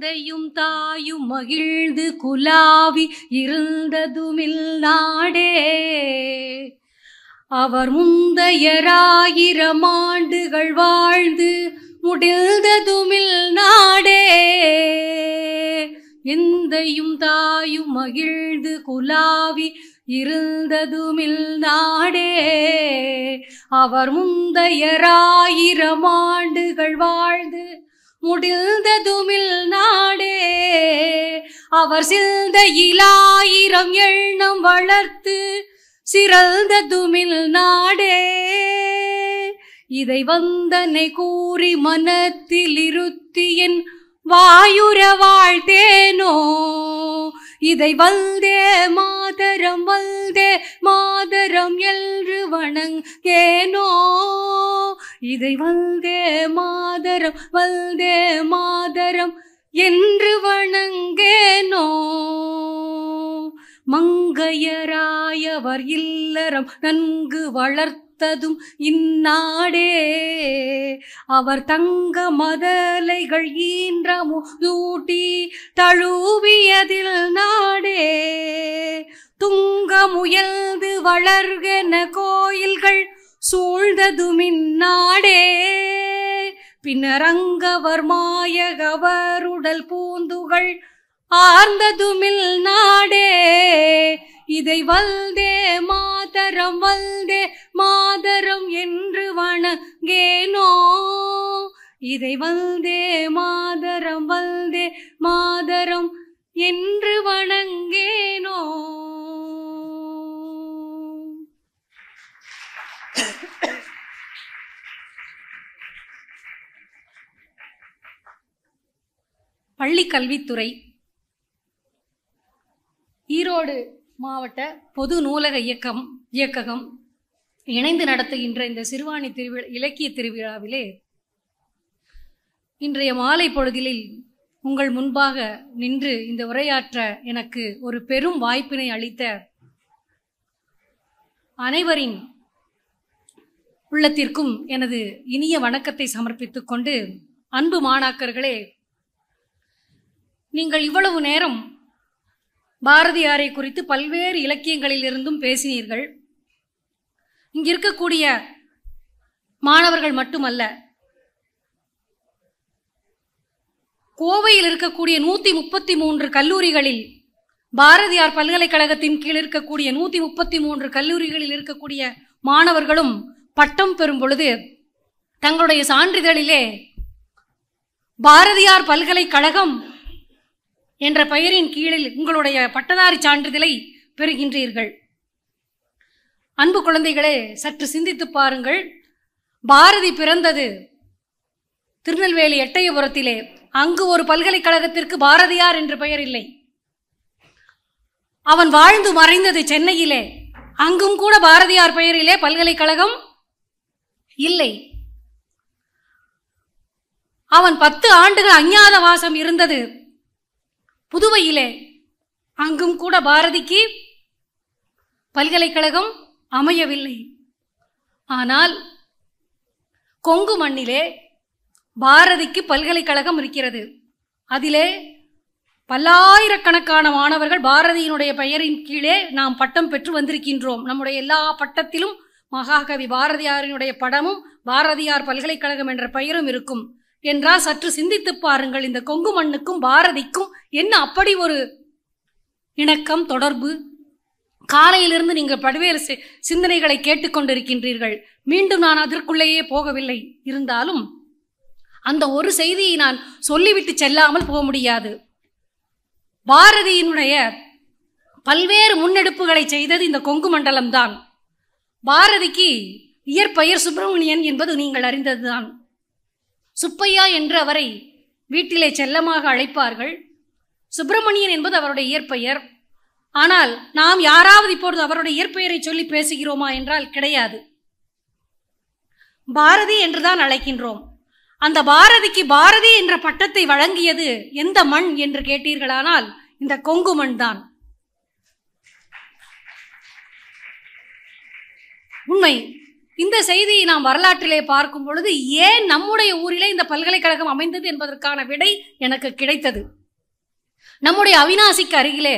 எந்தையும் தாயும் மகிழ்ந்து குலாவி இருந்ததுமில் நாடே. அவர் முந்தையராயிரம் ஆண்டுகள் வாழ்ந்து முடிந்ததுமில் நாடே. எந்தையும் தாயும் மகிழ்ந்து குலாவி இருந்ததுமில் நாடே. அவர் முந்தையராயிரம் ஆண்டுகள் வாழ்ந்து முடிந்ததுமில் நாடே. அவர் சிந்தையிலாயிரம் எண்ணம் வளர்த்து சிறந்ததுமில் நாடே. இதை வந்தனை கூறி மனத்தில் இருத்தி என் வாயுர வாழ்த்தேனோ. இதை வல்தே மாதரம் வல்தே மாதரம் என்று வணங்கேனோ. இதை வல்தே மாதரம் வல்தே மாதரம் என்று வணங்கேனோ. மங்கையராயவர் இல்லறம் நன்கு வளர்த்ததும் இந்நாடே. அவர் தங்க மதலைகள் ஈன்றமுதூட்டி தழுவியதில் நாடே. துங்க முயல்து வளர்கென கோயில்கள் சூழ்ந்ததுமின் நாடே. பின்னரங்கவர் மாயகவருடல் பூந்துகள் ஆர்ந்ததுமில் நாடே. இதை வல்தே மாதரம் வல்தே மாதரம் என்று வணங்கேனோ. இதை வல்தே மாதரம் வல்தே மாதரம் என்று வணங்கேனோ. பள்ளி கல்வித்துறை ஈரோடு மாவட்ட பொது நூலக இயக்ககம் இணைந்து நடத்துகின்ற இந்த சிறுவாணி இலக்கிய திருவிழாவிலே இன்றைய மாலை பொழுதில் உங்கள் முன்பாக நின்று இந்த உரையாற்ற எனக்கு ஒரு பெரும் வாய்ப்பினை அளித்த அனைவரின் உள்ளத்திற்கும் எனது இனிய வணக்கத்தை சமர்ப்பித்துக் கொண்டு, அன்பு மாணாக்கர்களே, நீங்கள் இவ்வளவு நேரம் பாரதியாரை குறித்து பல்வேறு இலக்கியங்களில் இருந்தும் பேசினீர்கள். இங்கிருக்கக்கூடிய மாணவர்கள் மட்டுமல்ல, கோவையில் இருக்கக்கூடிய 133 கல்லூரிகளில், பாரதியார் பல்கலைக்கழகத்தின் கீழ் இருக்கக்கூடிய 133 கல்லூரிகளில் இருக்கக்கூடிய மாணவர்களும் பட்டம் பெறும் பொழுது தங்களுடைய சான்றிதழிலே பாரதியார் பல்கலைக்கழகம் என்ற பெயரின் கீழில் உங்களுடைய பட்டதாரி சான்றிதழை பெறுகின்றீர்கள். அன்பு குழந்தைகளே, சற்று சிந்தித்து பாருங்கள். பாரதி பிறந்தது திருநெல்வேலி எட்டயபுரத்திலே. அங்கு ஒரு பல்கலைக்கழகத்திற்கு பாரதியார் என்ற பெயர் இல்லை. அவன் வாழ்ந்து மறைந்தது சென்னையிலே. அங்கும் கூட பாரதியார் பெயரிலே பல்கலைக்கழகம் இல்லை. அவன் 10 ஆண்டுகள் அஞ்ஞாத வாசம் இருந்தது புதுவையிலே. அங்கும் கூட பாரதிக்கு பல்கலைக்கழகம் அமையவில்லை. ஆனால் கொங்கு மண்ணிலே பாரதிக்கு பல்கலைக்கழகம் இருக்கிறது. அதிலே பல்லாயிரக்கணக்கான மாணவர்கள் பாரதியினுடைய பெயரின் கீழே நாம் பட்டம் பெற்று வந்திருக்கின்றோம். நம்முடைய எல்லா பட்டத்திலும் மகாகவி பாரதியாரினுடைய படமும் பாரதியார் பல்கலைக்கழகம் என்ற பெயரும் இருக்கும் என்றால் சற்று சிந்தித்து பாருங்கள். இந்த கொங்கு மண்ணுக்கும் பாரதிக்கும் என்ன அப்படி ஒரு இணக்கம், தொடர்பு? காலையிலிருந்து நீங்கள் பல்வேறு சிந்தனைகளை கேட்டுக்கொண்டிருக்கின்றீர்கள். மீண்டும் நான் அதற்குள்ளேயே போகவில்லை. இருந்தாலும் அந்த ஒரு செய்தியை நான் சொல்லிவிட்டு செல்லாமல் போக முடியாது. பாரதியினுடைய பல்வேறு முன்னெடுப்புகளை செய்தது இந்த கொங்கு மண்டலம்தான். பாரதிக்கு இயற்பெயர் சுப்பிரமணியன் என்பது நீங்கள் அறிந்ததுதான். சுப்பையா என்று அவரை வீட்டிலே செல்லமாக அழைப்பார்கள். சுப்பிரமணியன் என்பது அவருடைய இயற்பெயர். ஆனால் நாம் யாராவது இப்பொழுது அவருடைய இயற்பெயரை சொல்லி பேசுகிறோமா என்றால் கிடையாது. பாரதி என்றுதான் அழைக்கின்றோம். அந்த பாரதிக்கு பாரதி என்ற பட்டத்தை வழங்கியது எந்த மண் என்று கேட்டீர்களானால் இந்த கொங்கு மண் தான். உண்மை. இந்த செய்தியை நாம் வரலாற்றிலே பார்க்கும் பொழுது ஏன் நம்முடைய ஊரிலே இந்த பல்கலைக்கழகம் அமைந்தது என்பதற்கான விடை எனக்கு கிடைத்தது. நம்முடைய அவிநாசிக்கு அருகிலே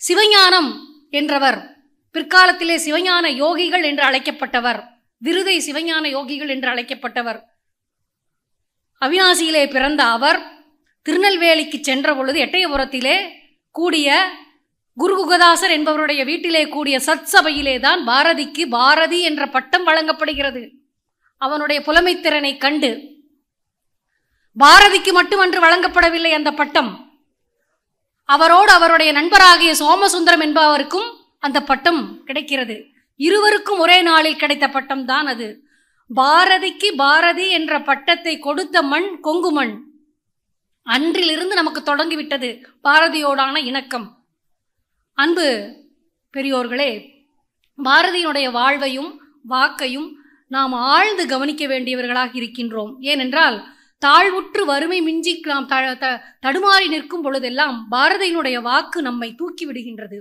சிவஞானம் என்றவர், பிற்காலத்திலே சிவஞான யோகிகள் என்று அழைக்கப்பட்டவர், விருதை சிவஞான யோகிகள் என்று அழைக்கப்பட்டவர், அவிநாசியிலே பிறந்த அவர் திருநெல்வேலிக்கு சென்ற பொழுது எட்டயபுரத்திலே கூடிய குருகுகதாசர் என்பவருடைய வீட்டிலே கூடிய சத்சபையிலே தான் பாரதிக்கு பாரதி என்ற பட்டம் வழங்கப்படுகிறது. அவனுடைய புலமைத்திறனை கண்டு பாரதிக்கு மட்டுமன்று வழங்கப்படவில்லை அந்த பட்டம், அவரோடு அவருடைய நண்பராகிய சோமசுந்தரம் என்பவருக்கும் அந்த பட்டம் கிடைக்கிறது. இருவருக்கும் ஒரே நாளில் கிடைத்த பட்டம் தான் அது. பாரதிக்கு பாரதி என்ற பட்டத்தை கொடுத்த மண் கொங்கு மண். அன்றிலிருந்து நமக்கு தொடங்கிவிட்டது பாரதியோடான இணக்கம். அன்பு பெரியோர்களே, பாரதியினுடைய வாழ்வையும் வாக்கையும் நாம் ஆழ்ந்து கவனிக்க வேண்டியவர்களாக இருக்கின்றோம். ஏனென்றால் தாழ்வுற்று வறுமை மிஞ்சி நாம் தடுமாறி நிற்கும் பொழுதெல்லாம் பாரதியினுடைய வாக்கு நம்மை தூக்கி விடுகின்றது.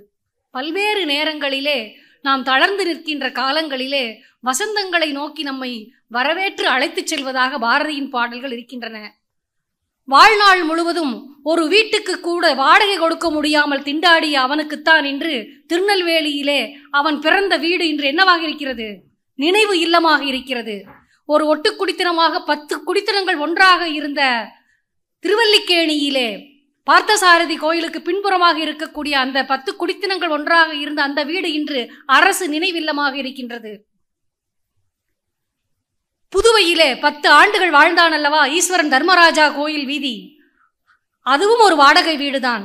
பல்வேறு நேரங்களிலே நாம் தளர்ந்து நிற்கின்ற காலங்களிலே வசந்தங்களை நோக்கி நம்மை வரவேற்று அழைத்துச் செல்வதாக பாரதியின் பாடல்கள் இருக்கின்றன. வாழ்நாள் முழுவதும் ஒரு வீட்டுக்கு கூட வாடகை கொடுக்க முடியாமல் திண்டாடிய அவனுக்குத்தான் இன்று திருநெல்வேலியிலே அவன் பிறந்த வீடு இன்று என்னவாக இருக்கிறது? நினைவு இல்லமாக இருக்கிறது. ஒரு ஒட்டு குடித்தனமாக 10 குடித்தனங்கள் ஒன்றாக இருந்த திருவல்லிக்கேணியிலே பார்த்தசாரதி கோயிலுக்கு பின்புறமாக இருக்கக்கூடிய அந்த 10 குடித்தனங்கள் ஒன்றாக இருந்த அந்த வீடு இன்று அரசு நினைவில்லமாக இருக்கின்றது. புதுவையிலே 10 ஆண்டுகள் வாழ்ந்தான் அல்லவா ஈஸ்வரன் தர்மராஜா கோயில் வீதி, அதுவும் ஒரு வாடகை வீடுதான்.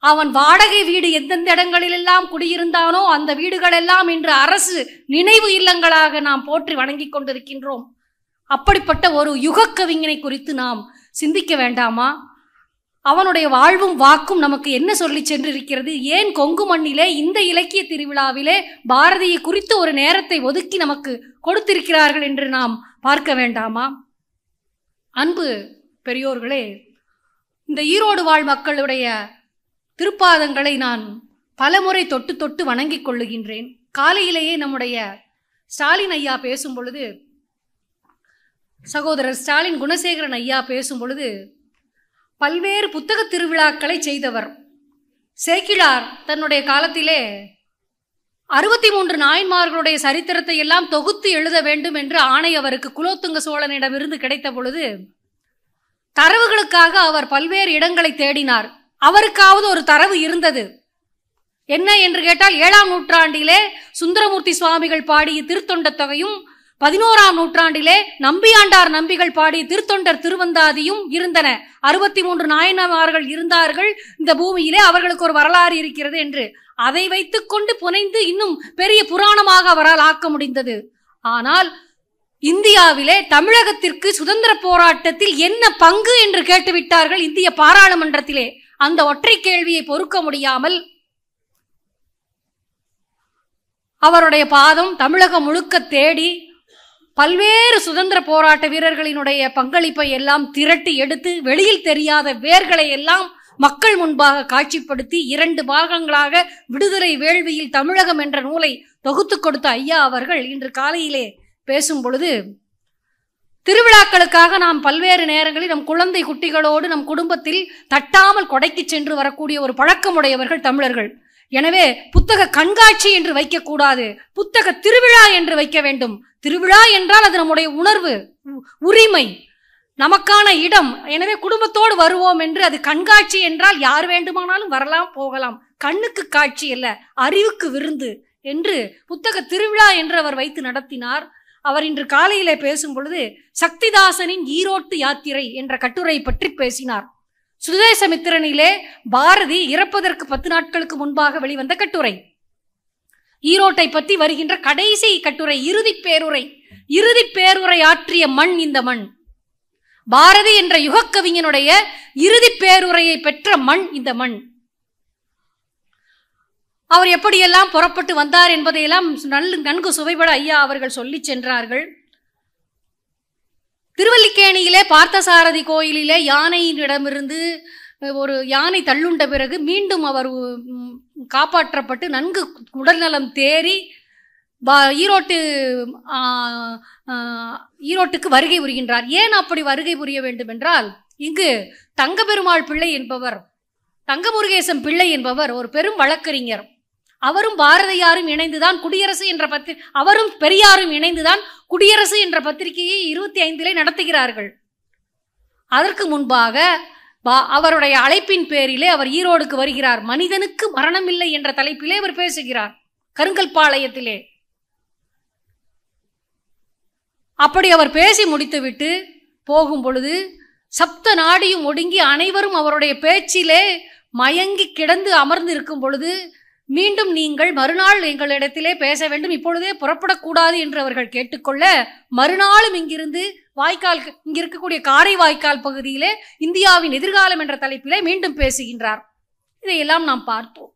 அவன் வாடகை வீடு எந்தெந்த இடங்களிலெல்லாம் குடியிருந்தானோ அந்த வீடுகள் எல்லாம் இன்று அரசு நினைவு இல்லங்களாக நாம் போற்றி வணங்கி கொண்டிருக்கின்றோம். அப்படிப்பட்ட ஒரு யுக கவிஞனை குறித்து நாம் சிந்திக்க வேண்டாமா? அவனுடைய வாழ்வும் வாக்கும் நமக்கு என்ன சொல்லி சென்றிருக்கிறது? ஏன் கொங்கு மண்ணிலே இந்த இலக்கிய திருவிழாவிலே பாரதியை குறித்து ஒரு நேரத்தை ஒதுக்கி நமக்கு கொடுத்திருக்கிறார்கள் என்று நாம் பார்க்க வேண்டாமா? அன்பு பெரியோர்களே, இந்த ஈரோடு வாழ் மக்களுடைய திருப்பாதங்களை நான் பலமுறை தொட்டு தொட்டு வணங்கிக் கொள்ளுகின்றேன். காலையிலேயே நம்முடைய ஸ்டாலின் ஐயா பேசும் பொழுது, சகோதரர் ஸ்டாலின் குணசேகரன் ஐயா பேசும் பொழுது, பல்வேறு புத்தக திருவிழாக்களை செய்தவர். சேக்கிழார் தன்னுடைய காலத்திலே 63 நாயன்மார்களுடைய சரித்திரத்தை எல்லாம் தொகுத்து எழுத வேண்டும் என்று ஆணை அவருக்கு குலோத்துங்க சோழனிடமிருந்து கிடைத்த பொழுது தரவுகளுக்காக அவர் பல்வேறு இடங்களை தேடினார். அவருக்காவது ஒரு தரவு இருந்தது. என்ன என்று கேட்டால் 7ஆம் நூற்றாண்டிலே சுந்தரமூர்த்தி சுவாமிகள் பாடிய திருத்தொண்ட தொகையும் 11ஆம் நூற்றாண்டிலே நம்பியாண்டார் நம்பிகள் பாடிய திருத்தொண்டர் திருவந்தாதியும் இருந்தன. 63 நாயன்மார்கள் இருந்தார்கள் இந்த பூமியிலே, அவர்களுக்கு ஒரு வரலாறு இருக்கிறது என்று அதை வைத்துக் கொண்டு புனைந்து இன்னும் பெரிய புராணமாக அவரால் ஆக்க முடிந்தது. ஆனால் இந்தியாவிலே தமிழகத்திற்கு சுதந்திர போராட்டத்தில் என்ன பங்கு என்று கேட்டுவிட்டார்கள் இந்திய பாராளுமன்றத்திலே. அந்த ஒற்றை கேள்வியை பொறுக்க முடியாமல் அவருடைய பாதம் தமிழகம் முழுக்க தேடி பல்வேறு சுதந்திர போராட்ட வீரர்களினுடைய பங்களிப்பை எல்லாம் திரட்டி எடுத்து வெளியில் தெரியாத வேர்களை எல்லாம் மக்கள் முன்பாக காட்சிப்படுத்தி 2 பாகங்களாக விடுதலை வேள்வியில் தமிழகம் என்ற நூலை தொகுத்து கொடுத்த ஐயா அவர்கள் இன்று காலையிலே பேசும் பொழுது, திருவிழாக்களுக்காக நாம் பல்வேறு நேரங்களில் நம் குழந்தை குட்டிகளோடு நம் குடும்பத்தில் தட்டாமல் கொடைக்கு சென்று வரக்கூடிய ஒரு பழக்கமுடையவர்கள் தமிழர்கள். எனவே புத்தக கண்காட்சி என்று வைக்கக்கூடாது, புத்தக திருவிழா என்று வைக்க வேண்டும். திருவிழா என்றால் அது நம்முடைய உணர்வு, உரிமை, நமக்கான இடம். எனவே குடும்பத்தோடு வருவோம் என்று. அது கண்காட்சி என்றால் யார் வேண்டுமானாலும் வரலாம் போகலாம், கண்ணுக்கு காட்சி அல்ல, அறிவுக்கு விருந்து என்று புத்தக திருவிழா என்று அவர் வைத்து நடத்தினார். அவர் இன்று காலையிலே பேசும் பொழுது சக்திதாசனின் ஈரோட்டு யாத்திரை என்ற கட்டுரை பற்றி பேசினார். சுதேசமித்திரனிலே பாரதி இறப்பதற்கு 10 நாட்களுக்கு முன்பாக வெளிவந்த கட்டுரை. ஈரோட்டை பற்றி வருகின்ற கடைசி கட்டுரை, இறுதி பேருரை ஆற்றிய மண் இந்த மண். பாரதி என்ற யுகக்கவிஞனுடைய இறுதி பேருரையை பெற்ற மண் இந்த மண். அவர் எப்படியெல்லாம் புறப்பட்டு வந்தார் என்பதையெல்லாம் நன்கு சுவைபட ஐயா அவர்கள் சொல்லி சென்றார்கள். திருவல்லிக்கேணியிலே பார்த்தசாரதி கோயிலிலே யானையிடமிருந்து ஒரு யானை தள்ளுண்ட பிறகு மீண்டும் அவர் காப்பாற்றப்பட்டு நன்கு உடல்நலம் தேறி ஈரோட்டுக்கு வருகை புரிகின்றார். ஏன் அப்படி வருகை புரிய வேண்டும் என்றால், இங்கு தங்கபெருமாள் பிள்ளை என்பவர், தங்கமுருகேசன் பிள்ளை என்பவர் ஒரு பெரும் வழக்கறிஞர். அவரும் பாரதியாரும் இணைந்துதான் குடியரசு என்ற அவரும் பெரியாரும் இணைந்துதான் குடியரசு என்ற பத்திரிகையை 25 நடத்துகிறார்கள். அதற்கு முன்பாக அவருடைய அழைப்பின் பேரிலே அவர் ஈரோடுக்கு வருகிறார். மனிதனுக்கு மரணமில்லை என்ற தலைப்பிலே அவர் பேசுகிறார் கருங்கல்பாளையத்திலே. அப்படி அவர் பேசி முடித்துவிட்டு போகும் பொழுது சப்த நாடியும் ஒடுங்கி அனைவரும் அவருடைய பேச்சிலே மயங்கி கிடந்து அமர்ந்து இருக்கும் பொழுது, மீண்டும் நீங்கள் மறுநாள் எங்களிடத்திலே பேச வேண்டும், இப்பொழுதே புறப்படக்கூடாது என்று அவர்கள் கேட்டுக்கொள்ள, மறுநாளும் இங்கிருந்து இங்க இருக்கக்கூடிய காரை வாய்க்கால் பகுதியிலே இந்தியாவின் எதிர்காலம் என்ற தலைப்பிலே மீண்டும் பேசுகின்றார். இதையெல்லாம் நாம் பார்த்தோம்.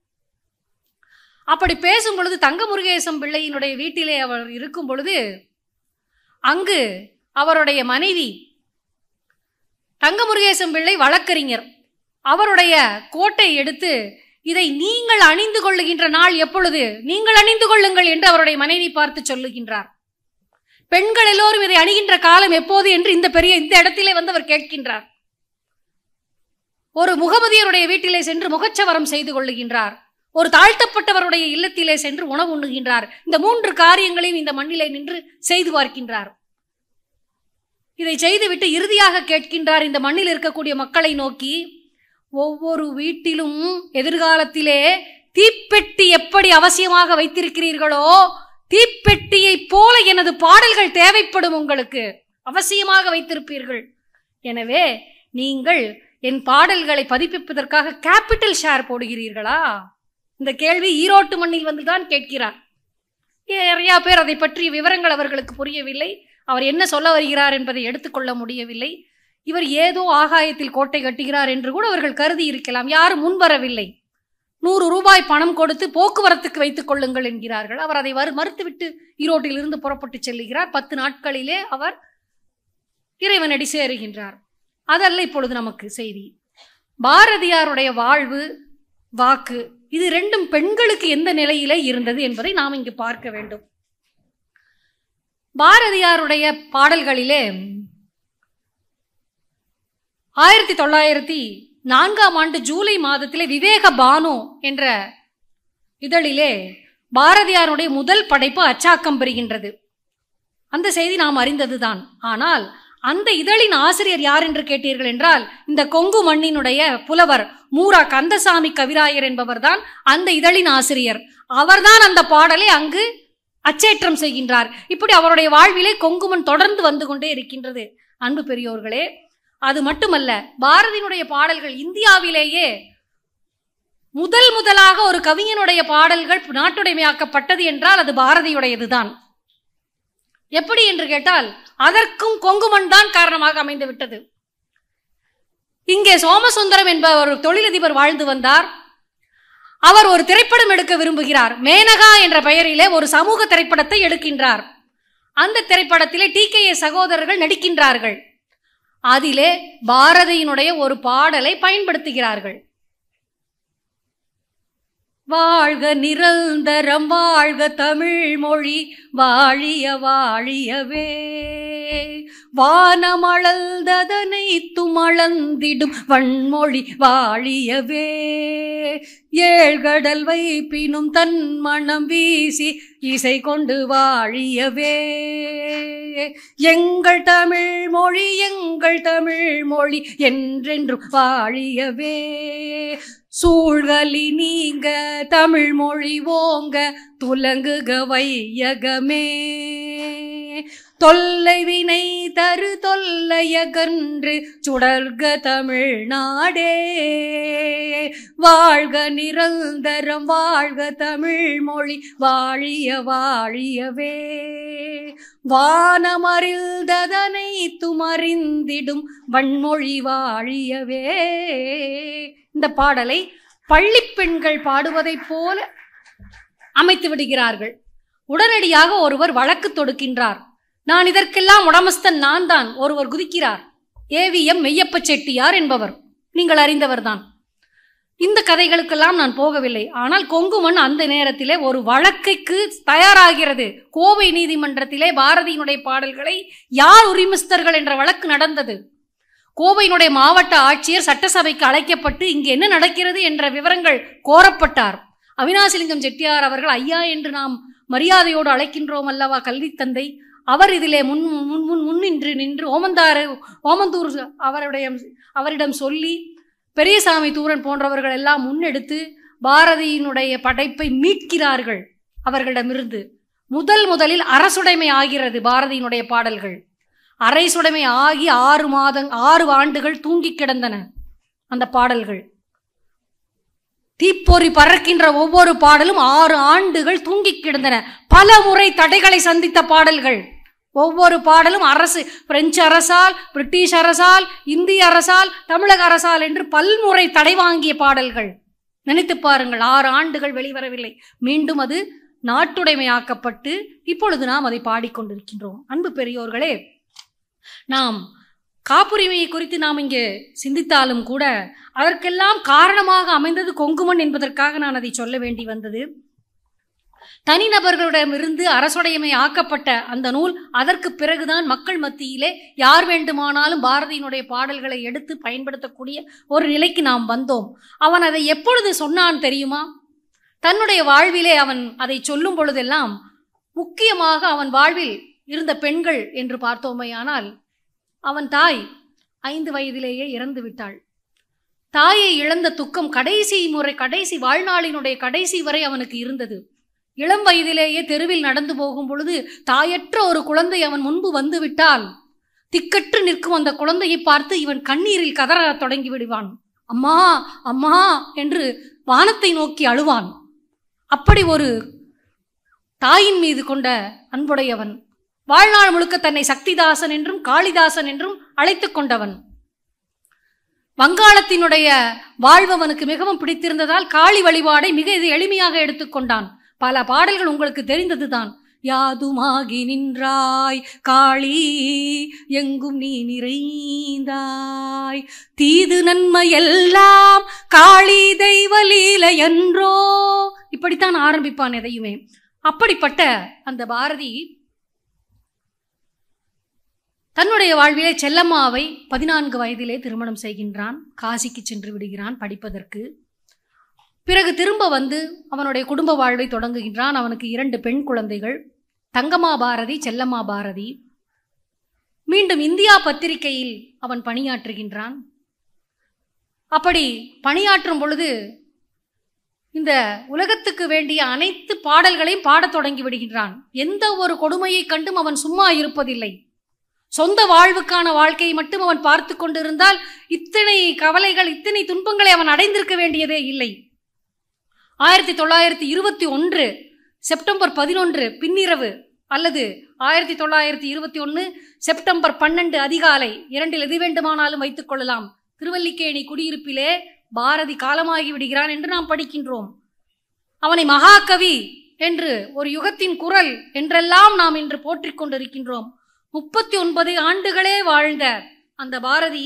அப்படி பேசும் பொழுது தங்கமுருகேசன் பிள்ளையினுடைய வீட்டிலே அவர் இருக்கும் பொழுது, அங்கு அவருடைய மனைவி, தங்கமுருகேசன் பிள்ளை வழக்கறிஞர், அவருடைய கோட்டை எடுத்து, இதை நீங்கள் அணிந்து கொள்ளுகின்ற நாள் எப்பொழுது, நீங்கள் அணிந்து கொள்ளுங்கள் என்று அவருடைய மனைவி பார்த்து சொல்லுகின்றார். பெண்கள் எல்லோரும் இதை அணிகின்ற காலம் எப்போது என்று இந்த இடத்திலே வந்து அவர் கேட்கின்றார். ஒரு முகமதியருடைய வீட்டிலே சென்று முகச்சவரம் செய்து கொள்ளுகின்றார். ஒரு தாழ்த்தப்பட்டவருடைய இல்லத்திலே சென்று உணவு உண்ணுகின்றார். இந்த 3 காரியங்களையும் இந்த மண்ணிலே நின்று செய்து பார்க்கின்றார். இதை செய்துவிட்டு இறுதியாக கேட்கின்றார் இந்த மண்ணில் இருக்கக்கூடிய மக்களை நோக்கி, ஒவ்வொரு வீட்டிலும் எதிர்காலத்திலே தீப்பெட்டி எப்படி அவசியமாக வைத்திருக்கிறீர்களோ, தீப்பெட்டியை போல எனது பாடல்கள் தேவைப்படும், உங்களுக்கு அவசியமாக வைத்திருப்பீர்கள். எனவே நீங்கள் என் பாடல்களை பதிப்பிப்பதற்காக கேபிட்டல் ஷேர் போடுகிறீர்களா? இந்த கேள்வி ஈரோட்டு மண்ணில் வந்துதான் கேட்கிறார். நிறைய பேர் அதை பற்றிய விவரங்கள் அவர்களுக்கு புரியவில்லை. அவர் என்ன சொல்ல வருகிறார் என்பதை எடுத்துக்கொள்ள முடியவில்லை. இவர் ஏதோ ஆகாயத்தில் கோட்டை கட்டுகிறார் என்று கூட அவர்கள் கருதி இருக்கலாம். யாரும் முன்வரவில்லை. 100 ரூபாய் பணம் கொடுத்து போக்குவரத்துக்கு வைத்துக் கொள்ளுங்கள் என்கிறார்கள். அவர் அதை மறுத்துவிட்டு ஈரோட்டில் இருந்து புறப்பட்டு செல்லுகிறார். 10 நாட்களிலே அவர் இறைவனடி சேருகின்றார். அதல்ல இப்பொழுது நமக்கு செய்தி. பாரதியாருடைய வாழ்வு, வாக்கு, இது 2ம் பெண்களுக்கு எந்த நிலையிலே இருந்தது என்பதை நாம் இங்கு பார்க்க வேண்டும். பாரதியாருடைய பாடல்களிலே 1904 ஜூலை மாதத்திலே விவேக பானு என்ற இதழிலே பாரதியாருடைய முதல் படைப்பு அச்சாக்கம் பெறுகின்றது. அந்த செய்தி நாம் அறிந்ததுதான். ஆனால் அந்த இதழின் ஆசிரியர் யார் என்று கேட்டீர்கள் என்றால், இந்த கொங்கு மண்ணினுடைய புலவர் மூரா கந்தசாமி கவிராயர் என்பவர் தான் அந்த இதழின் ஆசிரியர். அவர்தான் அந்த பாடலை அங்கு அச்சேற்றம் செய்கின்றார். இப்படி அவருடைய வாழ்விலே கொங்குமண் தொடர்ந்து வந்து கொண்டே இருக்கின்றது. அன்பு பெரியோர்களே, அது மட்டுமல்ல, பாரதியினுடைய பாடல்கள் இந்தியாவிலேயே முதலாக ஒரு கவிஞனுடைய பாடல்கள் நாட்டுடைமையாக்கப்பட்டது என்றால் அது பாரதியுடையதுதான். எப்படி என்று கேட்டால், அதற்கும் கொங்குமண் தான் காரணமாக அமைந்து விட்டது. இங்கே சோமசுந்தரம் என்ற ஒரு தொழிலதிபர் வாழ்ந்து வந்தார். அவர் ஒரு திரைப்படம் எடுக்க விரும்புகிறார். மேனகா என்ற பெயரிலே ஒரு சமூக திரைப்படத்தை எடுக்கின்றார். அந்த திரைப்படத்திலே TKA சகோதரர்கள் நடிக்கின்றார்கள். அதிலே பாரதியினுடைய ஒரு பாடலை பயன்படுத்துகிறார்கள். வாழ்க நிரந்தரம் வாழ்க தமிழ் மொழி வாழிய வாழியவே, வானமளந்ததனை துமளந்திடும் வன்மொழி வாழியவே, ஏழ்கடல் வைப்பினும் தன் மனம் வீசி இசை கொண்டு வாழியவே, எங்கள் தமிழ் மொழி என்றென்றும் வாழியவே, சூழ்கலி நீங்க தமிழ் மொழி ஓங்க துலங்குக வையகமே, தொல்லை வினை தரு தொல்லையகன்று சுடர்க தமிழ்நாடே, வாழ்க நிரந்தரம் வாழ்க தமிழ் மொழி வாழிய வாழியவே, வானமறிந்ததனை துமறிந்திடும் வன்மொழி வாழியவே. இந்த பாடலை பள்ளி பெண்கள் பாடுவதைப் போல அமைத்து விடுகிறார்கள். உடனடியாக ஒருவர் வழக்கு தொடுக்கின்றார். நான் இதற்கெல்லாம் உடமஸ்தன் நான் தான். ஒருவர் குதிக்கிறார். AVM மெய்யப்ப செட்டியார் என்பவர், நீங்கள் அறிந்தவர்தான். இந்த கதைகளுக்கெல்லாம் நான் போகவில்லை. ஆனால் கொங்குமண் அந்த நேரத்திலே ஒரு வழக்கைக்கு தயாராகிறது. கோவை நீதிமன்றத்திலே பாரதியினுடைய பாடல்களை யார் உரிமஸ்தர்கள் என்ற வழக்கு நடந்தது. கோவையினுடைய மாவட்ட ஆட்சியர் சட்டசபைக்கு அழைக்கப்பட்டு இங்கு என்ன நடக்கிறது என்ற விவரங்கள் கோரப்பட்டார். அவினாசிலிங்கம் செட்டியார் அவர்கள் ஐயா என்று நாம் மரியாதையோடு அழைக்கின்றோம் அல்லவா, கல்வி தந்தை. அவர் இதிலே நின்று ஓமந்தூர் அவரிடம் சொல்லி பெரியசாமி தூரன் போன்றவர்கள் எல்லாம் முன்னெடுத்து பாரதியினுடைய படைப்பை மீட்கிறார்கள் அவர்களிடமிருந்து. முதலில் அரசுடைமை ஆகிறது பாரதியினுடைய பாடல்கள். அரசுடைமை ஆகி 6 ஆண்டுகள் தூங்கி கிடந்தன அந்த பாடல்கள். தீப்பொறி பறக்கின்ற ஒவ்வொரு பாடலும் 6 ஆண்டுகள் தூங்கி கிடந்தன. பல முறை தடைகளை சந்தித்த பாடல்கள். ஒவ்வொரு பாடலும் அரசு, பிரெஞ்சு அரசால், பிரிட்டிஷ் அரசால், இந்திய அரசால், தமிழக அரசால் என்று பல்முறை தடை வாங்கிய பாடல்கள். நினைத்து பாருங்கள், 6 ஆண்டுகள் வெளிவரவில்லை. மீண்டும் அது நாட்டுடைமையாக்கப்பட்டு இப்பொழுது நாம் அதை பாடிக்கொண்டிருக்கின்றோம். அன்பு பெரியோர்களே, நாம் காப்புரிமையை குறித்து நாம் இங்கே சிந்தித்தாலும் கூட அதற்கெல்லாம் காரணமாக அமைந்தது கொங்குமண் என்பதற்காக நான் அதை சொல்ல வேண்டி வந்தது. தனிநபர்களிடமிருந்து அரசுடைமை ஆக்கப்பட்ட அந்த நூல், அதற்கு பிறகுதான் மக்கள் மத்தியிலே யார் வேண்டுமானாலும் பாரதியினுடைய பாடல்களை எடுத்து பயன்படுத்தக்கூடிய ஒரு நிலைக்கு நாம் வந்தோம். அவன் அதை எப்பொழுது சொன்னான் தெரியுமா? தன்னுடைய வாழ்விலே அவன் அதை சொல்லும் பொழுதெல்லாம் முக்கியமாக அவன் வாழ்வில் இருந்த பெண்கள் என்று பார்த்தோமையானால், அவன் தாய் 5 வயதிலேயே இறந்து விட்டாள். தாயை இழந்த துக்கம் கடைசி வாழ்நாளினுடைய கடைசி வரை அவனுக்கு இருந்தது. இளம் வயதிலேயே தெருவில் நடந்து போகும் பொழுது தாயற்ற ஒரு குழந்தை அவன் முன்பு வந்து விட்டால் திக்கற்று நிற்கும் அந்த குழந்தையை பார்த்து இவன் கண்ணீரில் கதற தொடங்கி விடுவான். அம்மா அம்மா என்று வானத்தை நோக்கி அழுவான். அப்படி ஒரு தாயின் மீது கொண்ட அன்புடையவன். வாழ்நாள் முழுக்க தன்னை சக்திதாசன் என்றும் காளிதாசன் என்றும் அழைத்து கொண்டவன். வங்காளத்தினுடைய வாழ்வனுக்கு மிகவும் பிடித்திருந்ததால் காளி வழிபாடை மிக எளிமையாக எடுத்துக்கொண்டான். பல பாடல்கள் உங்களுக்கு தெரிந்ததுதான். யாதுமாகி நின்றாய் காளி, எங்கும் நீ நிறைந்தாய், தீது நன்மை எல்லாம் காளி தெய்வ லீலை என்றோ, இப்படித்தான் ஆரம்பிப்பான் எதையுமே. அப்படிப்பட்ட அந்த பாரதி தன்னுடைய வாழ்விலே செல்லம்மாவை 14 வயதிலே திருமணம் செய்கின்றான். காசிக்கு சென்று விடுகிறான் படிப்பதற்கு. பிறகு திரும்ப வந்து அவனுடைய குடும்ப வாழ்வை தொடங்குகின்றான். அவனுக்கு 2 பெண் குழந்தைகள், தங்கம்மா பாரதி, செல்லம்மா பாரதி. மீண்டும் இந்தியா பத்திரிகையில் அவன் பணியாற்றுகின்றான். அப்படி பணியாற்றும் பொழுது இந்த உலகத்துக்கு வேண்டிய அனைத்து பாடல்களையும் பாடத் தொடங்கி விடுகின்றான். எந்த ஒரு கொடுமையை கண்டும் அவன் சும்மா இருப்பதில்லை. சொந்த வாழ்வுக்கான வாழ்க்கையை மட்டும் அவன் பார்த்து கொண்டிருந்தால் இத்தனை கவலைகள், இத்தனை துன்பங்களை அவன் அடைந்திருக்க வேண்டியதே இல்லை. 1921 செப்டம்பர் 11 பின்னிரவு அல்லது 1921 செப்டம்பர் 12 அதிகாலை, 2இல் எது வேண்டுமானாலும் வைத்துக் கொள்ளலாம், திருவல்லிக்கேணி குடியிருப்பிலே பாரதி காலமாகி விடுகிறான் என்று நாம் படிக்கின்றோம். அவனை மகாகவி என்று, ஒரு யுகத்தின் குரல் என்றெல்லாம் நாம் இன்று போற்றிக் கொண்டிருக்கின்றோம். 39 ஆண்டுகளே வாழ்ந்த அந்த பாரதி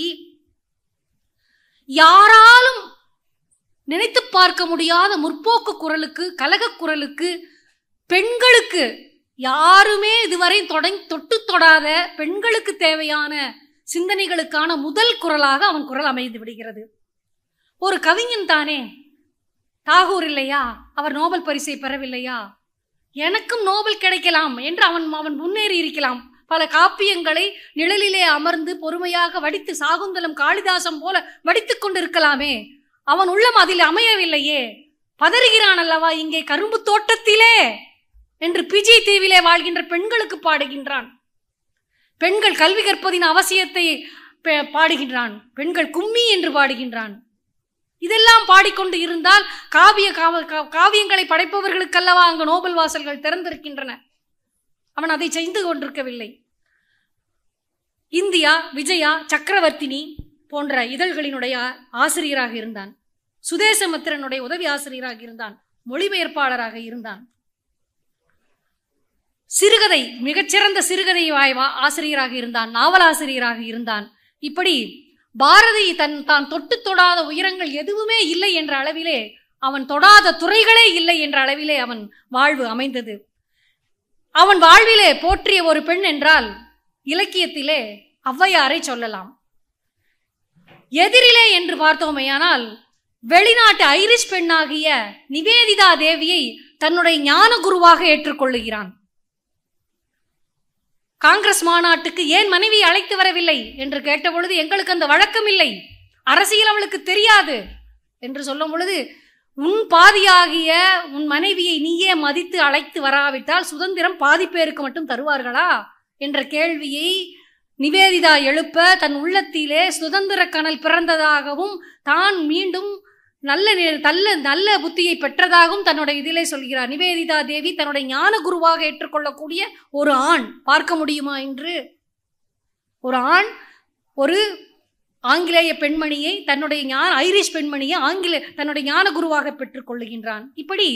யாராலும் நினைத்து பார்க்க முடியாத முற்போக்கு குரலுக்கு, கலக குரலுக்கு, பெண்களுக்கு யாருமே இதுவரை தொட்டு தொடாத பெண்களுக்கு தேவையான சிந்தனைகளுக்கான முதல் குரலாக அவன் குரல் அமைந்து விடுகிறது. ஒரு கவிஞன் தானே, தாகூர் இல்லையா, அவர் நோபல் பரிசை பெறவில்லையா, எனக்கும் நோபல் கிடைக்கலாம் என்று அவன் முன்னேறி இருக்கலாம். பல காப்பியங்களை நிழலிலே அமர்ந்து பொறுமையாக வடித்து சாகுந்தலம் காளிதாசம் போல வடித்துக் கொண்டிருக்கலாமே. அவன் உள்ளம் அதில் அமையவில்லையே. பதறுகிறான் அல்லவா இங்கே கரும்பு தோட்டத்திலே என்று பிஜி தீவிலே வாழ்கின்ற பெண்களுக்கு பாடுகின்றான். பெண்கள் கல்வி கற்பதின் அவசியத்தை பாடுகின்றான். பெண்கள் கும்மி என்று பாடுகின்றான். இதெல்லாம் பாடிக்கொண்டு இருந்தால் காவியங்களை படைப்பவர்களுக்கல்லவா அங்கு நோபல் வாசல்கள் திறந்திருக்கின்றன. அவன் அதை செய்து கொண்டிருக்கவில்லை. இந்தியா, விஜயா, சக்கரவர்த்தினி போன்ற இதழ்களினுடைய ஆசிரியராக இருந்தான். சுதேசமித்திரனுடைய உதவி ஆசிரியராக இருந்தான். மொழிபெயர்ப்பாளராக இருந்தான். சிறுகதை, மிகச்சிறந்த சிறுகதை ஆசிரியராக இருந்தான். நாவலாசிரியராக இருந்தான். இப்படி பாரதி தான் தொட்டு தொடாத உயரங்கள் எதுவுமே இல்லை என்ற அளவிலே, அவன் தொடாத துறைகளே இல்லை என்ற அளவிலே அவன் வாழ்வு அமைந்தது. அவன் வாழ்விலே போற்றிய ஒரு பெண் என்றால் இலக்கியத்திலே ஔவையாரை சொல்லலாம். எதிரிலே என்று பார்த்தோமேயானால் வெளிநாட்டு ஐரிஷ் பெண்ணாகிய நிவேதிதா தேவியை தன்னுடைய ஞான குருவாக ஏற்றுக்கொள்ளுகிறான். காங்கிரஸ் மாநாட்டுக்கு ஏன் மனைவி அழைத்து வரவில்லை என்று கேட்டபொழுது, எங்களுக்கு அந்த வழக்கம் இல்லை, அரசியல் அவளுக்கு தெரியாது என்று சொல்லும் பொழுது, உன் பாதியாகிய உன் மனைவியை நீயே மதித்து அழைத்து வராவிட்டால் சுதந்திரம் பாதி பேருக்கு மட்டும் தருவார்களா என்ற கேள்வியை நிவேதிதா எழுப்ப, தன் உள்ளத்திலே சுதந்திர கனல் பிறந்ததாகவும் தான் மீண்டும் நல்ல புத்தியை பெற்றதாகவும் தன்னுடைய இதிலே சொல்கிறார். நிவேதிதா தேவி தன்னுடைய ஞான குருவாக ஏற்றுக்கொள்ளக்கூடிய ஒரு ஆண் பார்க்க முடியுமா என்று? ஒரு ஆண் ஒரு ஆங்கிலேய பெண்மணியை, தன்னுடைய ஐரிஷ் பெண்மணியை தன்னுடைய ஞான குருவாக பெற்றுக்கொள்ளுகின்றான். இப்படி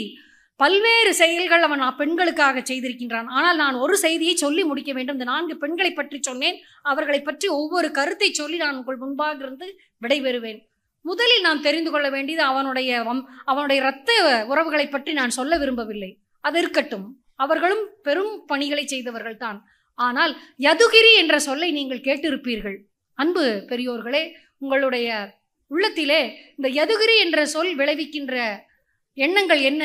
பல்வேறு செயல்கள் அவன் பெண்களுக்காக செய்திருக்கின்றான். ஆனால் நான் ஒரு செய்தியை சொல்லி முடிக்க வேண்டும். இந்த 4 பெண்களை பற்றி சொன்னேன். அவர்களை பற்றி ஒவ்வொரு கருத்தை சொல்லி நான் உங்கள் முன்பாக இருந்து விடைபெறுவேன். முதலில் நாம் தெரிந்து கொள்ள வேண்டியது அவனுடைய இரத்த உறவுகளை பற்றி நான் சொல்ல விரும்பவில்லை. அது இருக்கட்டும், அவர்களும் பெரும் பணிகளை செய்தவர்கள் தான். ஆனால் யதுகிரி என்ற சொல்லை நீங்கள் கேட்டிருப்பீர்கள். அன்பு பெரியோர்களே, உங்களுடைய உள்ளத்திலே இந்த யதுகிரி என்ற சொல் விளைவிக்கின்ற எண்ணங்கள் என்ன?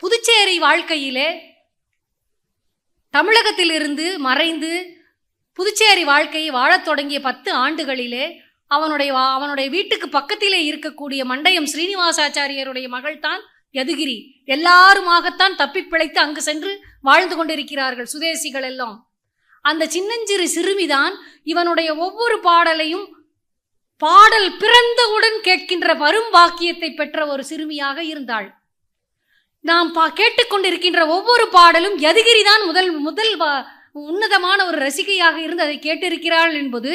புதுச்சேரி வாழ்க்கையிலே தமிழகத்திலிருந்து மறைந்து புதுச்சேரி வாழ்க்கையை வாழத் தொடங்கிய 10 ஆண்டுகளிலே அவனுடைய வீட்டுக்கு பக்கத்திலே இருக்கக்கூடிய மண்டயம் ஸ்ரீனிவாசாச்சாரியருடைய மகள்தான் யதுகிரி. எல்லாருமாகத்தான் தப்பி பிழைத்து அங்கு சென்று வாழ்ந்து கொண்டிருக்கிறார்கள் சுதேசிகள் எல்லாம். அந்த சின்னஞ்சிறு சிறுமிதான் இவனுடைய ஒவ்வொரு பாடலையும் பாடல் பிறந்தவுடன் கேட்கின்ற வரும் வாக்கியத்தை பெற்ற ஒரு சிறுமியாக இருந்தாள். நாம் கேட்டுக்கொண்டிருக்கின்ற ஒவ்வொரு பாடலும் யதுகிரிதான் முதல் உன்னதமான ஒரு ரசிகையாக இருந்து அதை கேட்டிருக்கிறாள் என்பது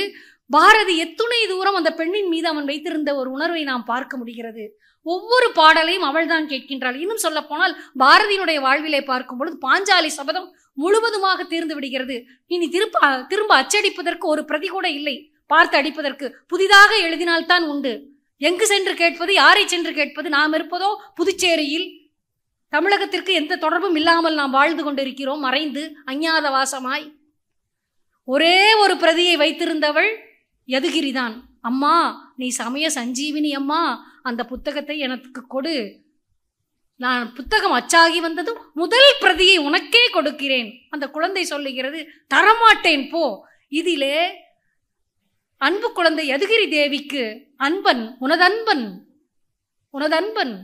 பாரதி எத்துணை தூரம் அந்த பெண்ணின் மீது அவன் வைத்திருந்த ஒரு உணர்வை நாம் பார்க்க முடிகிறது. ஒவ்வொரு பாடலையும் அவள் தான் கேட்கின்றாள். இன்னும் சொல்ல போனால் பாரதியினுடைய வாழ்விலை பார்க்கும் பொழுது பாஞ்சாலி சபதம் முழுவதுமாக தீர்ந்து விடுகிறது. இனி திரும்ப அச்சடிப்பதற்கு ஒரு பிரதி கூட இல்லை, பார்த்து அடிப்பதற்கு. புதிதாக எழுதினால்தான் உண்டு. எங்கு சென்று கேட்பது, யாரை சென்று கேட்பது? நாம் இருப்பதோ புதுச்சேரியில். தமிழகத்திற்கு எந்த தொடர்பும் இல்லாமல் நாம் வாழ்ந்து கொண்டிருக்கிறோம், மறைந்து அஞ்ஞாத வாசமாய். ஒரே ஒரு பிரதியை வைத்திருந்தவள் யதுகிரிதான். அம்மா, நீ சமய சஞ்சீவினி அம்மா, அந்த புத்தகத்தை எனக்கு கொடு. நான் புத்தகம் அச்சாகி வந்ததும் முதல் பிரதியை உனக்கே கொடுக்கிறேன். அந்த குழந்தை சொல்லுகிறது, தரமாட்டேன் போ. இதிலே அன்பு குழந்தை யதுகிரி தேவிக்கு உனதன்பன்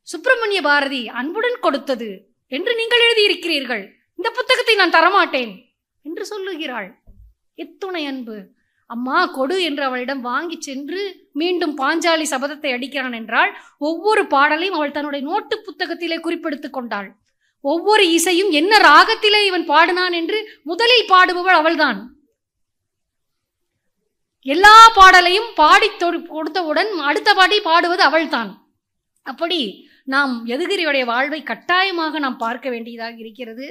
சுப்பிரமணிய பாரதி அன்புடன் கொடுத்தது என்று நீங்கள் எழுதியிருக்கிறீர்கள். இந்த புத்தகத்தை நான் தரமாட்டேன் என்று சொல்லுகிறாள். எத்துணை அன்பு! அம்மா கொடு என்று அவளிடம் வாங்கி சென்று மீண்டும் பாஞ்சாலி சபதத்தை அடிக்கிறான் என்றால் ஒவ்வொரு பாடலையும் அவள் தன்னுடைய நோட்டு புத்தகத்திலே குறிப்பெடுத்துக் கொண்டாள். ஒவ்வொரு இசையும் என்ன ராகத்திலே இவன் பாடினான் என்று முதலில் பாடுபவள் அவள்தான். எல்லா பாடலையும் பாடி கொடுத்தவுடன் அடுத்த பாடி பாடுவது அவள்தான். அப்படி நாம் யதுகிரியுடைய வாழ்வை கட்டாயமாக நாம் பார்க்க வேண்டியதாக இருக்கிறது.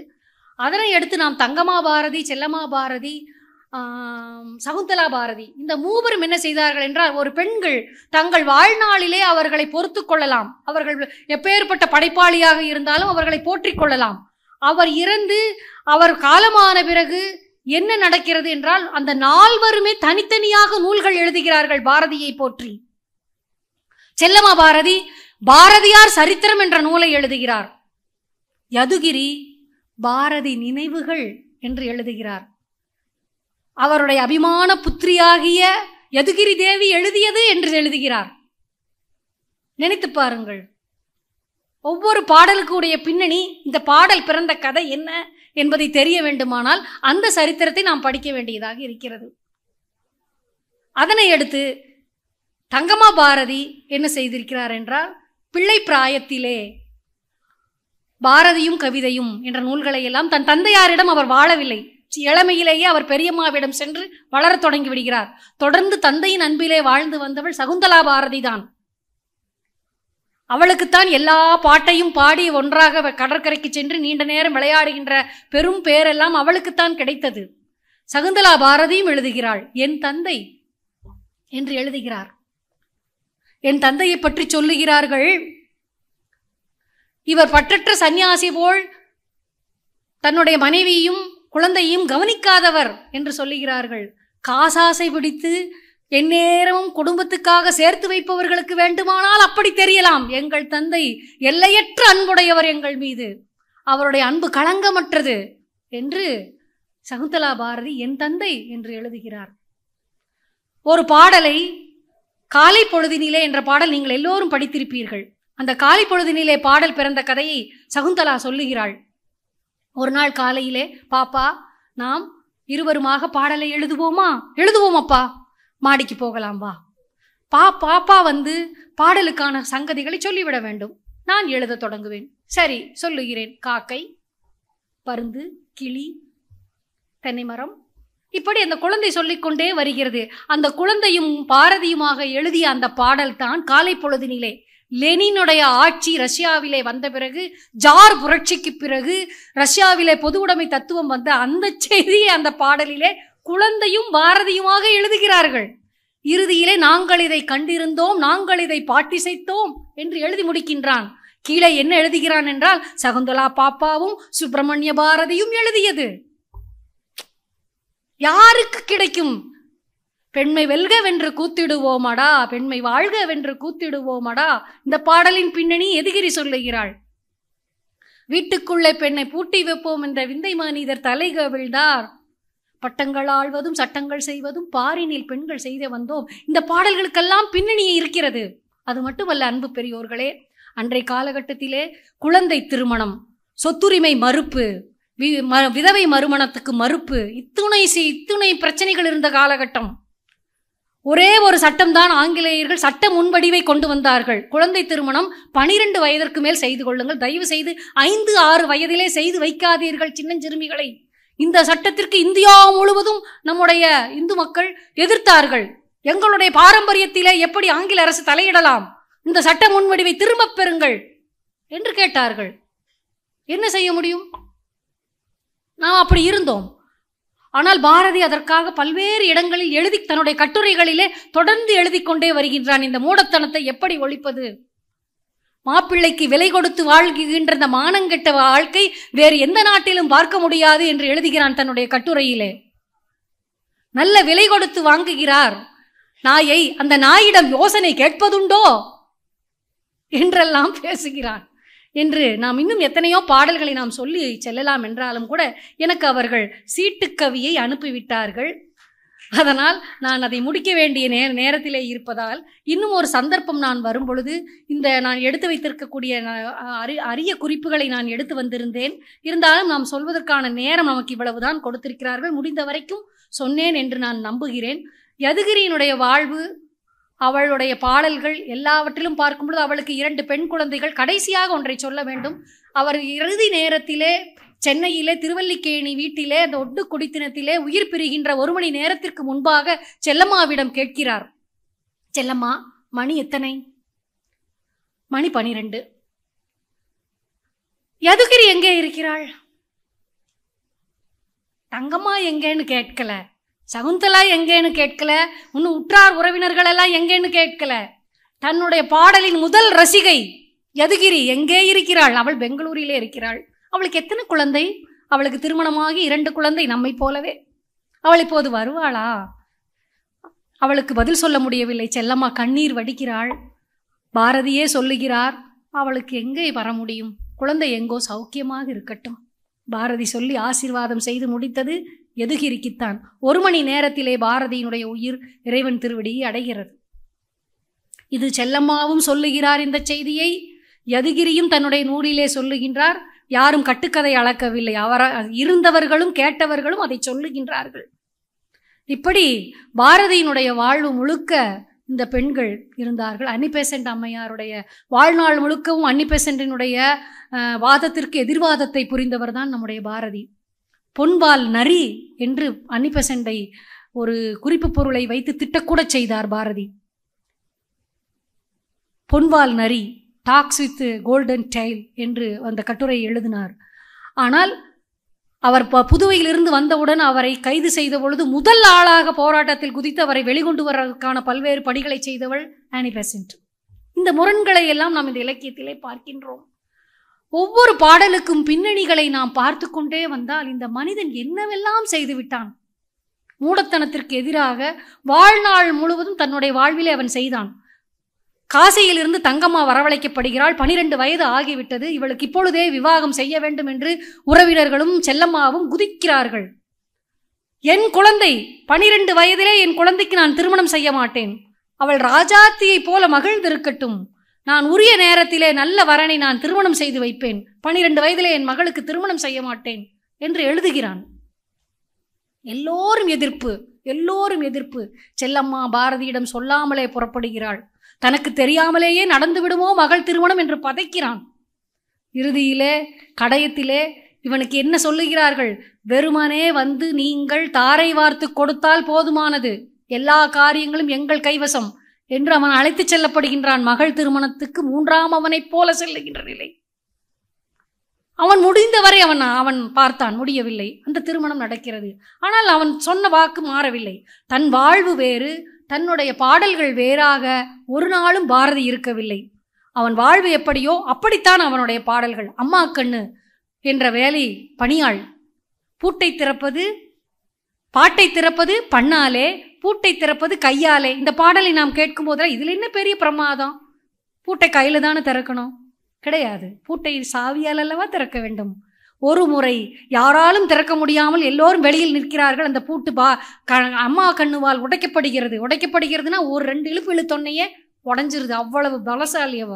அதனை அடுத்து நாம் தங்கம்மா பாரதி, செல்லம்மா பாரதி, சகுந்தலா பாரதி, இந்த மூவரும் என்ன செய்தார்கள் என்றால், ஒரு பெண்கள் தங்கள் வாழ்நாளிலே அவர்களை பொறுத்து கொள்ளலாம். அவர்கள் எப்பேற்பட்ட படைப்பாளியாக இருந்தாலும் அவர்களை போற்றிக் கொள்ளலாம். அவர் இறந்து அவர் காலமான பிறகு என்ன நடக்கிறது என்றால், அந்த 4வருமே தனித்தனியாக நூல்கள் எழுதுகிறார்கள் பாரதியை போற்றி. செல்லம்மா பாரதி பாரதியார் சரித்திரம் என்ற நூலை எழுதுகிறார். யதுகிரி பாரதி நினைவுகள் என்று எழுதுகிறார். அவருடைய அபிமான புத்திரியாகிய யதுகிரி தேவி எழுதியது என்று எழுதுகிறார். நினைத்து பாருங்கள். ஒவ்வொரு பாடலுக்குடைய பின்னணி, இந்த பாடல் பிறந்த கதை என்ன என்பதை தெரிய வேண்டுமானால் அந்த சரித்திரத்தை நாம் படிக்க வேண்டியதாக இருக்கிறது. அதனை அடுத்து தங்கம்மா பாரதி என்ன செய்திருக்கிறார் என்றால், பிள்ளை பிராயத்திலே பாரதியும் கவிதையும் என்ற நூல்களை எல்லாம் தன் தந்தையாரிடம் அவர் வாழவில்லை. இளமையிலேயே அவர் பெரியம்மாவிடம் சென்று வளரத் தொடங்கி விடுகிறார். தொடர்ந்து தந்தையின் அன்பிலே வாழ்ந்து வந்தவள் சகுந்தலா பாரதி தான். அவளுக்குத்தான் எல்லா பாட்டையும் பாடி ஒன்றாக கடற்கரைக்கு சென்று நீண்ட நேரம் விளையாடுகின்ற பெரும் பேரெல்லாம் அவளுக்குத்தான் கிடைத்தது. சகுந்தலா பாரதியும் எழுதுகிறாள். என் தந்தை என்று எழுதுகிறார். என் தந்தையை பற்றி சொல்லுகிறார்கள், இவர் பற்றற்ற சந்நியாசி போல் தன்னுடைய மனைவியும் குழந்தையும் கவனிக்காதவர் என்று சொல்லுகிறார்கள். காசாசை பிடித்து எந்நேரமும் குடும்பத்துக்காக சேர்த்து வைப்பவர்களுக்கு வேண்டுமானால் அப்படி தெரியலாம். எங்கள் தந்தை எல்லையற்ற அன்புடையவர் எங்கள் மீது, அவருடைய அன்பு களங்கமற்றது என்று சகுந்தலா பாரதி என் தந்தை என்று எழுதுகிறார். ஒரு பாடலை காலை பொழுதினிலே என்ற பாடல் நீங்கள் எல்லோரும் படித்திருப்பீர்கள். அந்த காலை பொழுதினிலே பாடல் பிறந்த கதையை சகுந்தலா சொல்லுகிறாள். ஒரு நாள் காலையிலே, பாப்பா நாம் இருவருமாக பாடலை எழுதுவோமா? எழுதுவோம் அப்பா, மாடிக்கு போகலாம் வா. பாப்பா வந்து பாடலுக்கான சங்கதிகளை சொல்லிவிட வேண்டும். நான் எழுத தொடங்குவேன். சரி சொல்லுகிறேன். காக்கை, பருந்து, கிளி, தென்னை மரம், இப்படி அந்த குழந்தை சொல்லிக்கொண்டே வருகிறது. அந்த குழந்தையும் பாரதியுமாக எழுதிய அந்த பாடல் தான் காலை பொழுதினிலே. லெனினுடைய ஆட்சி ரஷ்யாவிலே வந்த பிறகு, ஜார் புரட்சிக்கு பிறகு ரஷ்யாவிலே பொது உடைமை தத்துவம் வந்த அந்த செய்தியை அந்த பாடலிலே குழந்தையும் பாரதியுமாக எழுதுகிறார்கள். இறுதியிலே நாங்கள் இதை கண்டிருந்தோம், நாங்கள் இதை பாட்டிசைத்தோம் என்று எழுதி முடிக்கின்றான். கீழே என்ன எழுதுகிறான் என்றால், சகுந்தலா பாப்பாவும் சுப்பிரமணிய பாரதியும் எழுதியது. யாருக்கு கிடைக்கும்? பெண்மை வெல்க வென்று கூத்திடுவோமடா, பெண்மை வாழ்க வென்று கூத்திடுவோமடா. இந்த பாடலின் பின்னணி எதுகிரி சொல்லுகிறாள். வீட்டுக்குள்ளே பெண்ணை பூட்டி வைப்போம் என்ற விந்தை மனிதர் தலைகவிழ்ந்தார், பட்டங்கள் ஆழ்வதும் சட்டங்கள் செய்வதும் பாரினில் பெண்கள் செய்த வந்தோம். இந்த பாடல்களுக்கெல்லாம் பின்னணி இருக்கிறது. அது மட்டுமல்ல அன்பு பெரியோர்களே, அன்றைய காலகட்டத்திலே குழந்தை திருமணம், சொத்துரிமை மறுப்பு, விதவை மறுமணத்துக்கு மறுப்பு, இத்துணை பிரச்சனைகள் இருந்த காலகட்டம். ஒரே ஒரு சட்டம்தான் ஆங்கிலேயர்கள் சட்ட முன்வடிவை கொண்டு வந்தார்கள். குழந்தை திருமணம் 12 வயதிற்கு மேல் செய்து கொள்ளுங்கள், தயவு செய்து 5-6 வயதிலே செய்து வைக்காதீர்கள் சின்னஞ்சிறுமிகளை. இந்த சட்டத்திற்கு இந்தியா முழுவதும் நம்முடைய இந்து மக்கள் எதிர்த்தார்கள். எங்களுடைய பாரம்பரியத்திலே எப்படி ஆங்கில அரசு தலையிடலாம், இந்த சட்ட முன்வடிவை திரும்பப் பெறுங்கள் என்று கேட்டார்கள். என்ன செய்ய முடியும்? நாம் அப்படி இருந்தோம். ஆனால் பாரதி அதற்காக பல்வேறு இடங்களில் எழுதி தன்னுடைய கட்டுரைகளிலே தொடர்ந்து எழுதி கொண்டே வருகின்றான். இந்த மூடத்தனத்தை எப்படி ஒழிப்பது? மாப்பிள்ளைக்கு விலை கொடுத்து வாழ்கின்ற இந்த மானங்கெட்ட வாழ்க்கை வேறு எந்த நாட்டிலும் பார்க்க முடியாது என்று எழுதுகிறான் தன்னுடைய கட்டுரையிலே. நல்ல விலை கொடுத்து வாங்குகிறார் நாயை, அந்த நாயிடம் யோசனை கேட்பதுண்டோ என்றெல்லாம் பேசுகிறான். என்று நாம் இன்னும் எத்தனையோ பாடல்களை நாம் சொல்லி செல்லலாம் என்றாலும் கூட எனக்கு அவர்கள் சீட்டுக்கவியை அனுப்பிவிட்டார்கள். அதனால் நான் அதை முடிக்க வேண்டிய நேரத்திலே இருப்பதால் இன்னும் ஒரு சந்தர்ப்பம் நான் வரும் பொழுது இந்த நான் எடுத்து வைத்திருக்கக்கூடிய அரிய குறிப்புகளை நான் எடுத்து வந்திருந்தேன். இருந்தாலும் நாம் சொல்வதற்கான நேரம் நமக்கு இவ்வளவுதான் கொடுத்திருக்கிறார்கள். முடிந்த வரைக்கும் சொன்னேன் என்று நான் நம்புகிறேன். யதுகிரியினுடைய வாழ்வு, அவளுடைய பாடல்கள் எல்லாவற்றிலும் பார்க்கும் பொழுது அவளுக்கு 2 பெண் குழந்தைகள். கடைசியாக ஒன்றை சொல்ல வேண்டும். அவர் இறுதி நேரத்திலே சென்னையிலே திருவல்லிக்கேணி வீட்டிலே அந்த ஒட்டு குடித்தினத்திலே உயிர் பிரிகின்ற 1 மணி நேரத்திற்கு முன்பாக செல்லம்மாவிடம் கேட்கிறார். செல்லம்மா, மணி எத்தனை? மணி 12. யதுகிரி எங்கே இருக்கிறாள்? தங்கம்மா எங்கேன்னு கேட்கல, சகுந்தலா எங்கேன்னு கேட்கல, இன்னும் உற்றார் உறவினர்கள் எல்லாம் எங்கேன்னு கேட்கல. தன்னுடைய பாடலின் முதல் ரசிகை யதுகிரி எங்கே இருக்கிறாள்? அவள் பெங்களூரிலே இருக்கிறாள். அவளுக்கு எத்தனை குழந்தை? அவளுக்கு திருமணமாகி 2 குழந்தை, நம்மை போலவே. அவள் இப்போது வருவாளா? அவளுக்கு பதில் சொல்ல முடியவில்லை. செல்லம்மா கண்ணீர் வடிக்கிறாள். பாரதியே சொல்லுகிறார், அவளுக்கு எங்கே வர முடியும்? குழந்தை எங்கோ சௌக்கியமாக இருக்கட்டும். பாரதி சொல்லி ஆசீர்வாதம் செய்து முடித்தது யதுகிரிக்குத்தான். 1 மணி நேரத்திலே பாரதியினுடைய உயிர் இறைவன் திருவடியை அடைகிறது. இது செல்லம்மாவும் சொல்லுகிறார் இந்த செய்தியை, யதுகிரியும் தன்னுடைய நூலிலே சொல்லுகின்றார். யாரும் கட்டுக்கதை அளக்கவில்லை, இருந்தவர்களும் கேட்டவர்களும் அதை சொல்லுகின்றார்கள். இப்படி பாரதியினுடைய வாழ்வு முழுக்க இந்த பெண்கள் இருந்தார்கள். அன்னி பெசன்ட் அம்மையாருடைய வாழ்நாள் முழுக்கவும் அன்னி பெசன்ட்டினுடைய வாதத்திற்கு எதிர்வாதத்தை புரிந்தவர் தான் நம்முடைய பாரதி. பொன்வால் நரி என்று அன்னி பெசன்ட்டை ஒரு குறிப்பு பொருளை வைத்து திட்டக்கூட செய்தார் பாரதி. பொன்வால் நரி, டாக்ஸ் வித் கோல்டன் டெயில் என்று அந்த கட்டுரை எழுதினார். ஆனால் அவர் புதுவையிலிருந்து வந்தவுடன் அவரை கைது செய்த பொழுது முதல் ஆளாக போராட்டத்தில் குதித்து அவரை வெளிக்கொண்டு வருவதற்கான பல்வேறு பணிகளை செய்தவள் ஆனி பெசன்ட். இந்த முரண்களை எல்லாம் நாம் இந்த இலக்கியத்திலே பார்க்கின்றோம். ஒவ்வொரு பாடலுக்கும் பின்னணிகளை நாம் பார்த்து கொண்டே வந்தால் இந்த மனிதன் என்னவெல்லாம் செய்து விட்டான். மூடத்தனத்திற்கு எதிராக வாழ்நாள் முழுவதும் தன்னுடைய வாழ்விலே அவன் செய்தான். காசியிலிருந்து தங்கம்மா வரவழைக்கப்படுகிறாள். 12 வயது ஆகிவிட்டது. இவளுக்கு இப்பொழுதே விவாகம் செய்ய வேண்டும் என்று உறவினர்களும் செல்லம்மாவும் குதிக்கிறார்கள். என் குழந்தை 12 வயதிலே என் குழந்தைக்கு நான் திருமணம் செய்ய மாட்டேன். அவள் ராஜாத்தியை போல மகிழ்ந்திருக்கட்டும். நான் உரிய நேரத்திலே நல்ல வரனை நான் திருமணம் செய்து வைப்பேன். 12 வயதிலே என் மகளுக்கு திருமணம் செய்ய மாட்டேன் என்று எழுதுகிறான். எல்லோரும் எதிர்ப்பு. செல்லம்மா பாரதியிடம் சொல்லாமலே புறப்படுகிறாள். தனக்கு தெரியாமலேயே நடந்து விடுமோ மகள் திருமணம் என்று பதைக்கிறான். இறுதியிலே கடையத்திலே இவனுக்கு என்ன சொல்லுகிறார்கள்? வெறுமனே வந்து நீங்கள் தாரை வார்த்து கொடுத்தால் போதுமானது, எல்லா காரியங்களும் எங்கள் கைவசம் என்று அவன் அழைத்து செல்லப்படுகின்றான். மகள் திருமணத்துக்கு 3ஆம் அவனைப் போல செல்லுகின்ற நிலை. அவன் முடிந்தவரை அவன் பார்த்தான், முடியவில்லை. அந்த திருமணம் நடக்கிறது. ஆனால் அவன் சொன்ன வாக்கு மாறவில்லை. தன் வாழ்வு வேறு, தன்னுடைய பாடல்கள் வேறாக ஒரு நாளும் பாரதி இருக்கவில்லை. அவன் வாழ்வு எப்படியோ அப்படித்தான் அவனுடைய பாடல்கள். அம்மா கண்ணு என்ற வேலை பணியாள். பூட்டை திறப்பது பாட்டை திறப்பது பண்ணாலே, பூட்டை திறப்பது கையாலே. இந்த பாடலை நாம் கேட்கும் போதெல்லாம் இதில் என்ன பெரிய பிரமாதம்? பூட்டை கையில தானே திறக்கணும்? கிடையாது. பூட்டை சாவியால் அல்லவா திறக்க வேண்டும். ஒரு முறை யாராலும் திறக்க முடியாமல் எல்லோரும் வெளியில் நிற்கிறார்கள். அந்த பூட்டு அம்மா கண்ணுவால் உடைக்கப்படுகிறதுனா ஒரு 2 இழுப்பு இழுத்தொன்னையே உடஞ்சிருது. அவ்வளவு பலசாலியவ.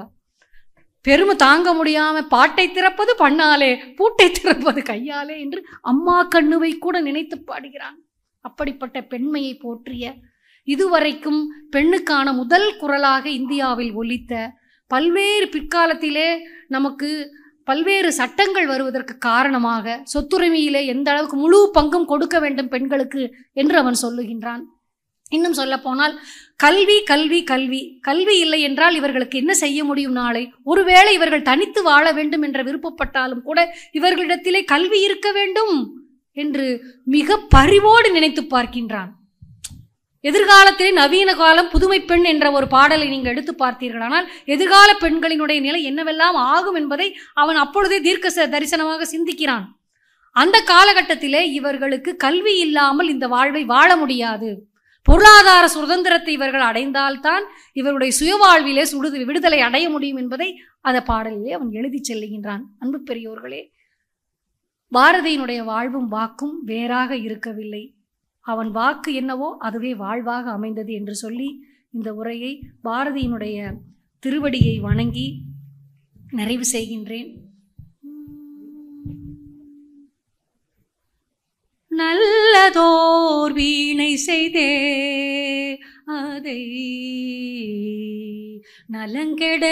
பெருமை தாங்க முடியாம பாட்டை திறப்பது பண்ணாலே, பூட்டை திறப்பது கையாலே என்று அம்மா கண்ணுவை கூட நினைத்து பாடுகிறான். அப்படிப்பட்ட பெண்மையை போற்றிய, இதுவரைக்கும் பெண்ணுக்கான முதல் குரலாக இந்தியாவில் ஒலித்த, பல்வேறு பிற்காலத்திலே நமக்கு பல்வேறு சட்டங்கள் வருவதற்கு காரணமாக சொத்துரிமையிலே எந்த அளவுக்கு முழு பங்கும் கொடுக்க வேண்டும் பெண்களுக்கு என்று அவன் சொல்லுகின்றான். இன்னும் சொல்ல போனால் கல்வி கல்வி கல்வி கல்வி இல்லை என்றால் இவர்களுக்கு என்ன செய்ய முடியும்? நாளை ஒருவேளை இவர்கள் தனித்து வாழ வேண்டும் என்ற விருப்பப்பட்டாலும் கூட இவர்களிடத்திலே கல்வி இருக்க வேண்டும் என்று மிக பரிவோடு நினைத்து பார்க்கின்றான். எதிர்காலத்திலே நவீன காலம் புதுமை பெண் என்ற ஒரு பாடலை நீங்கள் எடுத்து பார்த்தீர்களானால் எதிர்கால பெண்களினுடைய நிலை என்னவெல்லாம் ஆகும் என்பதை அவன் அப்பொழுதே தீர்க்க தரிசனமாக சிந்திக்கிறான். அந்த காலகட்டத்திலே இவர்களுக்கு கல்வி இல்லாமல் இந்த வாழ்வை வாழ முடியாது. பொருளாதார சுதந்திரத்தை இவர்கள் அடைந்தால்தான் இவருடைய சுயவாழ்விலே விடுதலை அடைய முடியும் என்பதை அந்த பாடலிலே அவன் எழுதி செல்லுகின்றான். அன்பு பெரியோர்களே, பாரதியினுடைய வாழ்வும் வாக்கும் வேறாக இருக்கவில்லை. அவன் வாக்கு என்னவோ அதுவே வாழ்வாக அமைந்தது என்று சொல்லி இந்த உரையை பாரதியினுடைய திருவடியை வணங்கி நிறைவு செய்கின்றேன். நல்லதோர் வீணை செய்தே அதை நலங்கெட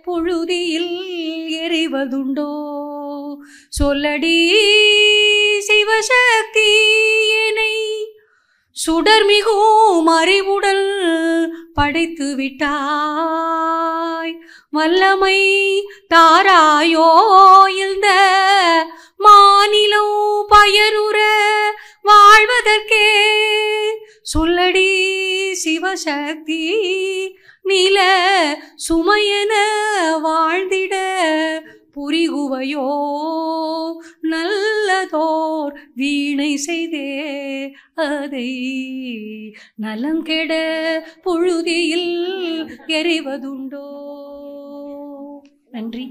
பொழுதியில் எறிவதுண்டோ, சொல்லடி சிவசக்தி என்னை சுடர்மிகும் அறிவுடல் படைத்து விட்டாய், வல்லமை தாராயோ இந்த மாநிலம் பயனுற வாழ்வதற்கே, சொல்லடி சிவசக்தி நில சுமையென வாழ்ந்திட புரிகுவையோ, நல்லதோர் வீணை செய்தே அதை நலங்கெட பொழுதியில் எறிவதுண்டோ. நன்றி.